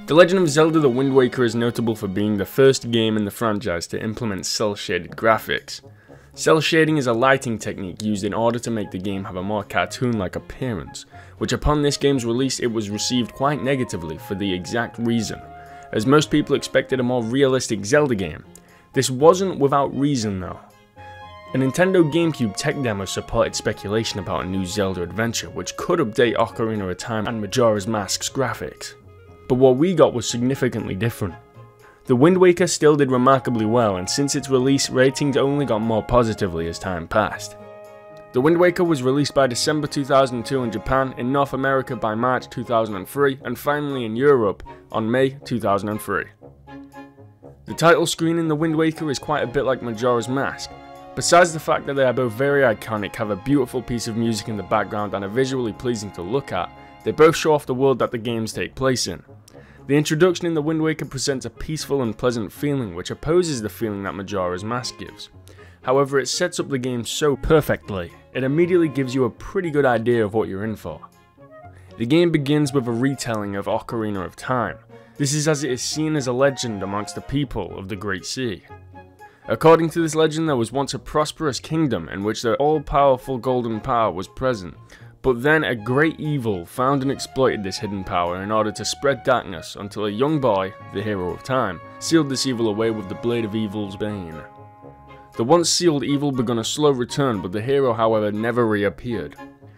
The Legend of Zelda: The Wind Waker is notable for being the first game in the franchise to implement cel-shaded graphics. Cel shading is a lighting technique used in order to make the game have a more cartoon-like appearance, which upon this game's release it was received quite negatively for the exact reason, as most people expected a more realistic Zelda game. This wasn't without reason though. A Nintendo GameCube tech demo supported speculation about a new Zelda adventure which could update Ocarina of Time and Majora's Mask's graphics. But what we got was significantly different. The Wind Waker still did remarkably well, and since its release, ratings only got more positively as time passed. The Wind Waker was released by December 2002 in Japan, in North America by March 2003, and finally in Europe on May 2003. The title screen in The Wind Waker is quite a bit like Majora's Mask. Besides the fact that they are both very iconic, have a beautiful piece of music in the background and are visually pleasing to look at, they both show off the world that the games take place in. The introduction in The Wind Waker presents a peaceful and pleasant feeling which opposes the feeling that Majora's Mask gives. However, it sets up the game so perfectly, it immediately gives you a pretty good idea of what you're in for. The game begins with a retelling of Ocarina of Time. This is as it is seen as a legend amongst the people of the Great Sea. According to this legend, there was once a prosperous kingdom in which the all-powerful golden power was present. But then a great evil found and exploited this hidden power in order to spread darkness until a young boy, the hero of time, sealed this evil away with the blade of evil's bane. The once sealed evil began a slow return, but the hero however never reappeared.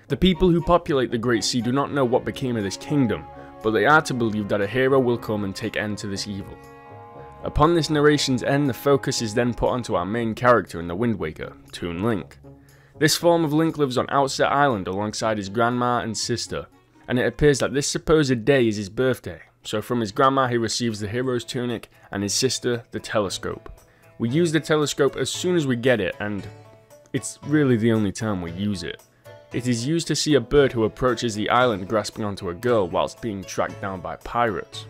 The people who populate the Great Sea do not know what became of this kingdom, but they are to believe that a hero will come and take end to this evil. Upon this narration's end, the focus is then put onto our main character in the Wind Waker, Toon Link. This form of Link lives on Outset Island alongside his grandma and sister, and it appears that this supposed day is his birthday, so from his grandma he receives the hero's tunic and his sister the telescope. We use the telescope as soon as we get it, and it's really the only time we use it. It is used to see a bird who approaches the island grasping onto a girl whilst being tracked down by pirates.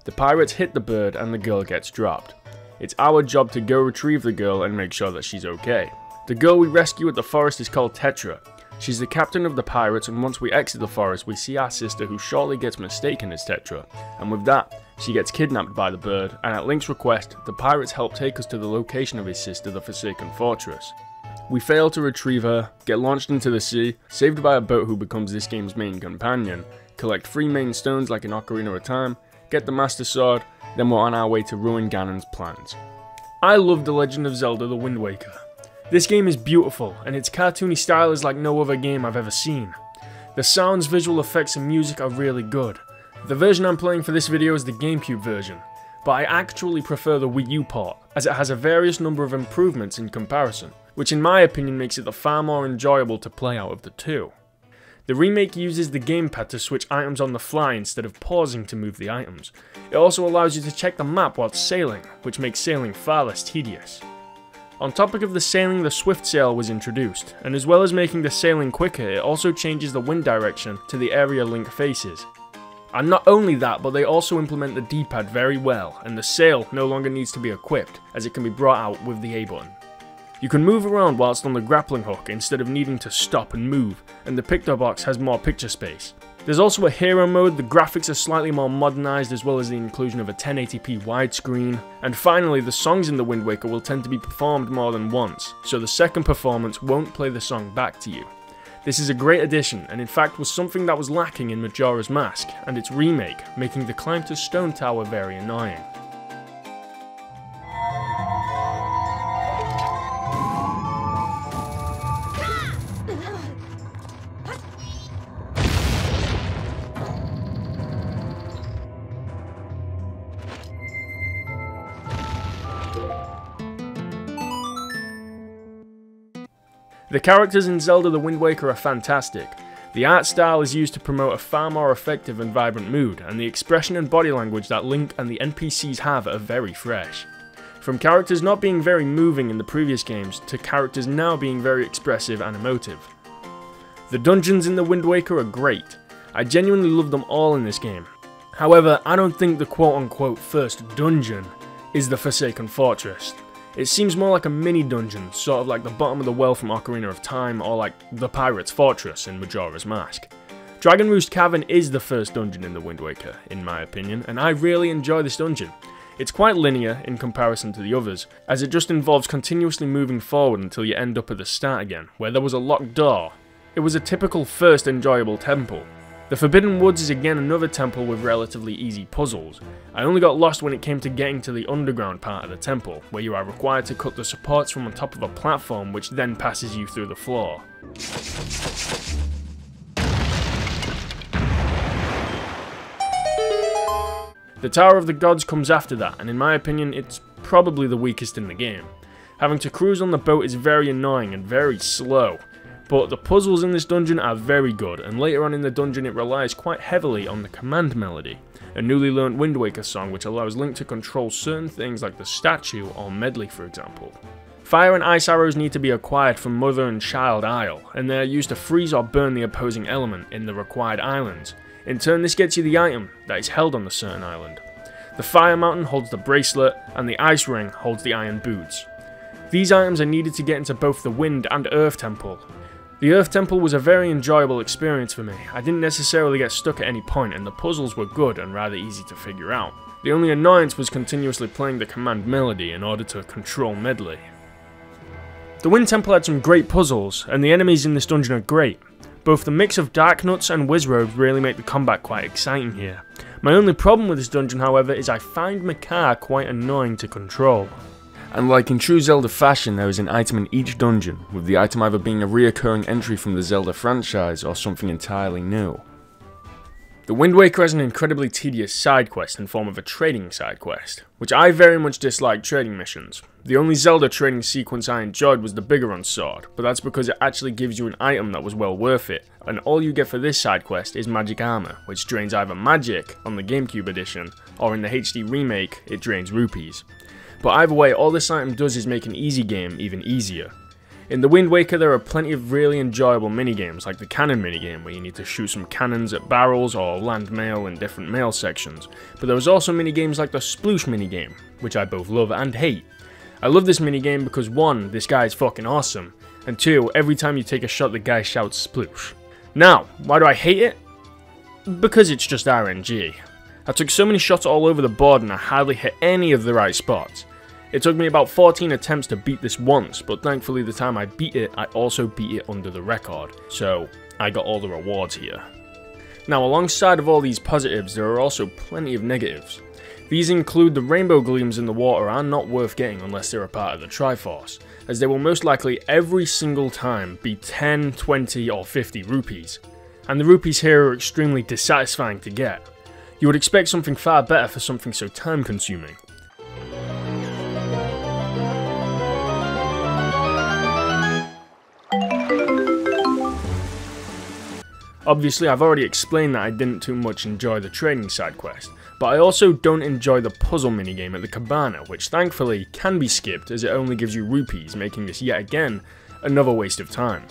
The pirates hit the bird and the girl gets dropped. It's our job to go retrieve the girl and make sure that she's okay. The girl we rescue at the forest is called Tetra. She's the captain of the pirates, and once we exit the forest we see our sister who shortly gets mistaken as Tetra, and with that, she gets kidnapped by the bird, and at Link's request, the pirates help take us to the location of his sister, the Forsaken Fortress. We fail to retrieve her, get launched into the sea, saved by a boat who becomes this game's main companion, collect 3 main stones like in Ocarina of Time, get the Master Sword, then we're on our way to ruin Ganon's plans. I love The Legend of Zelda: The Wind Waker. This game is beautiful, and its cartoony style is like no other game I've ever seen. The sounds, visual effects and music are really good. The version I'm playing for this video is the GameCube version, but I actually prefer the Wii U port, as it has a various number of improvements in comparison, which in my opinion makes it the far more enjoyable to play out of the two. The remake uses the gamepad to switch items on the fly instead of pausing to move the items. It also allows you to check the map while sailing, which makes sailing far less tedious. On topic of the sailing, the Swift Sail was introduced, and as well as making the sailing quicker, it also changes the wind direction to the area Link faces. And not only that, but they also implement the D-pad very well, and the sail no longer needs to be equipped, as it can be brought out with the A button. You can move around whilst on the grappling hook instead of needing to stop and move, and the picture box has more picture space. There's also a hero mode, the graphics are slightly more modernized as well as the inclusion of a 1080p widescreen, and finally the songs in The Wind Waker will tend to be performed more than once, so the second performance won't play the song back to you. This is a great addition, and in fact was something that was lacking in Majora's Mask, and its remake, making the climb to Stone Tower very annoying. The characters in Zelda: The Wind Waker are fantastic. The art style is used to promote a far more effective and vibrant mood, and the expression and body language that Link and the NPCs have are very fresh. From characters not being very moving in the previous games, to characters now being very expressive and emotive. The dungeons in The Wind Waker are great. I genuinely love them all in this game. However, I don't think the quote-unquote first dungeon is the Forsaken Fortress. It seems more like a mini dungeon, sort of like the bottom of the well from Ocarina of Time, or like the Pirate's Fortress in Majora's Mask. Dragon Roost Cavern is the first dungeon in the Wind Waker, in my opinion, and I really enjoy this dungeon. It's quite linear in comparison to the others, as it just involves continuously moving forward until you end up at the start again, where there was a locked door. It was a typical first enjoyable temple. The Forbidden Woods is again another temple with relatively easy puzzles. I only got lost when it came to getting to the underground part of the temple, where you are required to cut the supports from on top of a platform which then passes you through the floor. The Tower of the Gods comes after that, and in my opinion it's probably the weakest in the game. Having to cruise on the boat is very annoying and very slow. But the puzzles in this dungeon are very good, and later on in the dungeon it relies quite heavily on the command melody, a newly learnt Wind Waker song which allows Link to control certain things like the statue or medley for example. Fire and ice arrows need to be acquired from Mother and Child Isle, and they are used to freeze or burn the opposing element in the required islands. In turn this gets you the item that is held on the certain island. The Fire Mountain holds the bracelet, and the Ice Ring holds the iron boots. These items are needed to get into both the Wind and Earth Temple. The Earth Temple was a very enjoyable experience for me. I didn't necessarily get stuck at any point, and the puzzles were good and rather easy to figure out. The only annoyance was continuously playing the command melody in order to control medley. The Wind Temple had some great puzzles, and the enemies in this dungeon are great. Both the mix of Dark Nuts and Wizrobes really make the combat quite exciting here. My only problem with this dungeon, however, is I find Makar quite annoying to control. And like in true Zelda fashion, there is an item in each dungeon, with the item either being a reoccurring entry from the Zelda franchise or something entirely new. The Wind Waker has an incredibly tedious side quest in form of a trading side quest, which I very much dislike trading missions. The only Zelda trading sequence I enjoyed was the Biggoron sword, but that's because it actually gives you an item that was well worth it, and all you get for this side quest is magic armor, which drains either magic on the GameCube edition, or in the HD remake, it drains rupees. But either way, all this item does is make an easy game even easier. In the Wind Waker there are plenty of really enjoyable minigames, like the Cannon minigame, where you need to shoot some cannons at barrels or land mail in different mail sections. But there was also minigames like the Sploosh Minigame, which I both love and hate. I love this minigame because 1, this guy is fucking awesome, and 2, every time you take a shot the guy shouts Sploosh. Now, why do I hate it? Because it's just RNG. I took so many shots all over the board and I hardly hit any of the right spots. It took me about 14 attempts to beat this once, but thankfully the time I beat it, I also beat it under the record, so I got all the rewards here. Now alongside of all these positives, there are also plenty of negatives. These include the rainbow gleams in the water are not worth getting unless they're a part of the Triforce, as they will most likely every single time be 10, 20 or 50 rupees, and the rupees here are extremely dissatisfying to get. You would expect something far better for something so time consuming. Obviously, I've already explained that I didn't too much enjoy the trading side quest, but I also don't enjoy the puzzle minigame at the cabana, which thankfully can be skipped as it only gives you rupees, making this yet again another waste of time.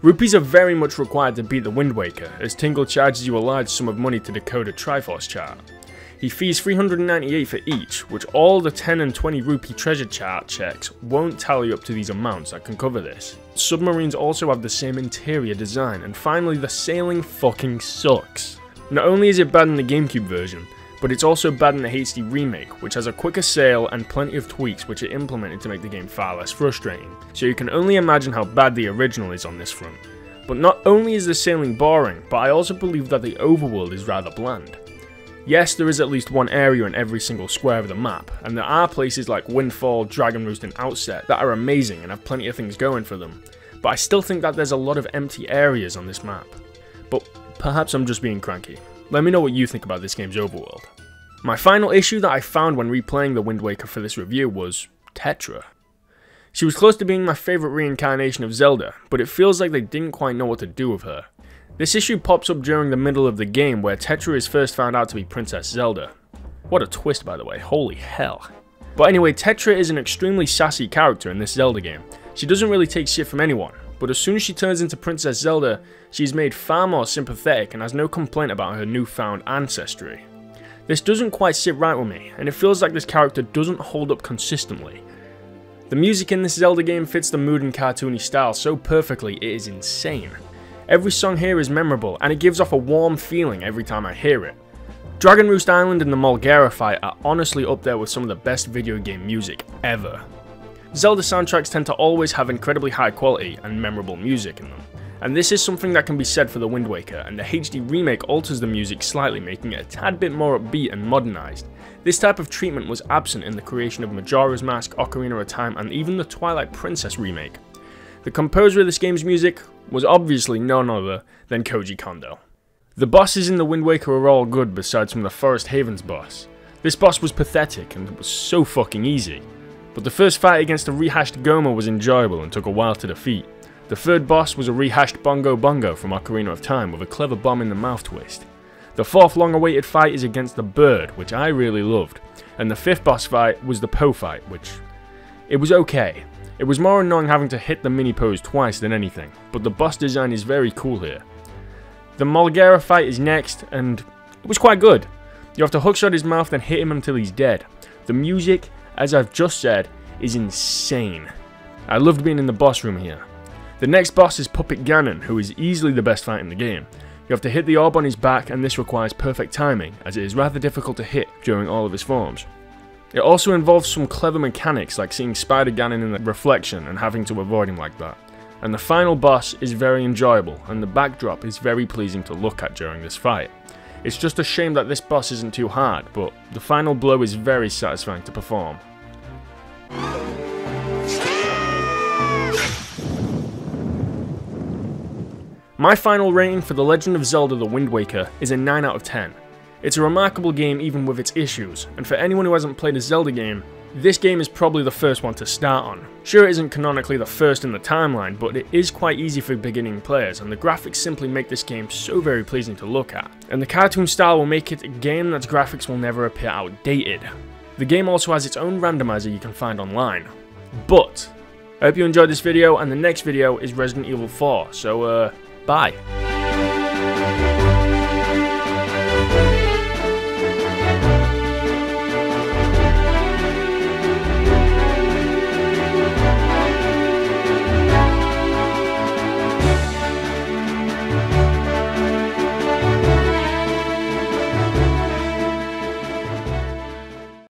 Rupees are very much required to beat the Wind Waker, as Tingle charges you a large sum of money to decode a Triforce chart. He fees 398 for each, which all the 10 and 20 rupee treasure chart checks won't tally up to these amounts that can cover this. Submarines also have the same interior design, and finally the sailing fucking sucks. Not only is it bad in the GameCube version, but it's also bad in the HD remake, which has a quicker sail and plenty of tweaks which are implemented to make the game far less frustrating, so you can only imagine how bad the original is on this front. But not only is the sailing boring, but I also believe that the overworld is rather bland. Yes, there is at least one area in every single square of the map, and there are places like Windfall, Dragon Roost and Outset that are amazing and have plenty of things going for them, but I still think that there's a lot of empty areas on this map. But perhaps I'm just being cranky. Let me know what you think about this game's overworld. My final issue that I found when replaying the Wind Waker for this review was Tetra. She was close to being my favourite reincarnation of Zelda, but it feels like they didn't quite know what to do with her. This issue pops up during the middle of the game where Tetra is first found out to be Princess Zelda. What a twist, by the way, holy hell. But anyway, Tetra is an extremely sassy character in this Zelda game. She doesn't really take shit from anyone, but as soon as she turns into Princess Zelda, she's made far more sympathetic and has no complaint about her newfound ancestry. This doesn't quite sit right with me, and it feels like this character doesn't hold up consistently. The music in this Zelda game fits the mood and cartoony style so perfectly it is insane. Every song here is memorable and it gives off a warm feeling every time I hear it. Dragon Roost Island and the Molgera fight are honestly up there with some of the best video game music ever. Zelda soundtracks tend to always have incredibly high quality and memorable music in them, and this is something that can be said for the Wind Waker, and the HD remake alters the music slightly, making it a tad bit more upbeat and modernised. This type of treatment was absent in the creation of Majora's Mask, Ocarina of Time, and even the Twilight Princess remake. The composer of this game's music was obviously none other than Koji Kondo. The bosses in the Wind Waker are all good besides from the Forest Havens boss. This boss was pathetic and it was so fucking easy. But the first fight against a rehashed Goma was enjoyable and took a while to defeat. The third boss was a rehashed Bongo Bongo from Ocarina of Time with a clever bomb in the mouth twist. The fourth long-awaited fight is against the bird, which I really loved. And the fifth boss fight was the Po fight, which... it was okay. It was more annoying having to hit the mini pose twice than anything, but the boss design is very cool here. The Molgera fight is next, and it was quite good. You have to hookshot his mouth then hit him until he's dead. The music, as I've just said, is insane. I loved being in the boss room here. The next boss is Puppet Gannon, who is easily the best fight in the game. You have to hit the orb on his back, and this requires perfect timing, as it is rather difficult to hit during all of his forms. It also involves some clever mechanics, like seeing Spider Gannon in the reflection and having to avoid him like that. And the final boss is very enjoyable, and the backdrop is very pleasing to look at during this fight. It's just a shame that this boss isn't too hard, but the final blow is very satisfying to perform. My final rating for The Legend of Zelda The Wind Waker is a 9 out of 10. It's a remarkable game even with its issues, and for anyone who hasn't played a Zelda game, this game is probably the first one to start on. Sure, it isn't canonically the first in the timeline, but it is quite easy for beginning players, and the graphics simply make this game so very pleasing to look at. And the cartoon style will make it a game that's graphics will never appear outdated. The game also has its own randomizer you can find online. But, I hope you enjoyed this video, and the next video is Resident Evil 4, so bye.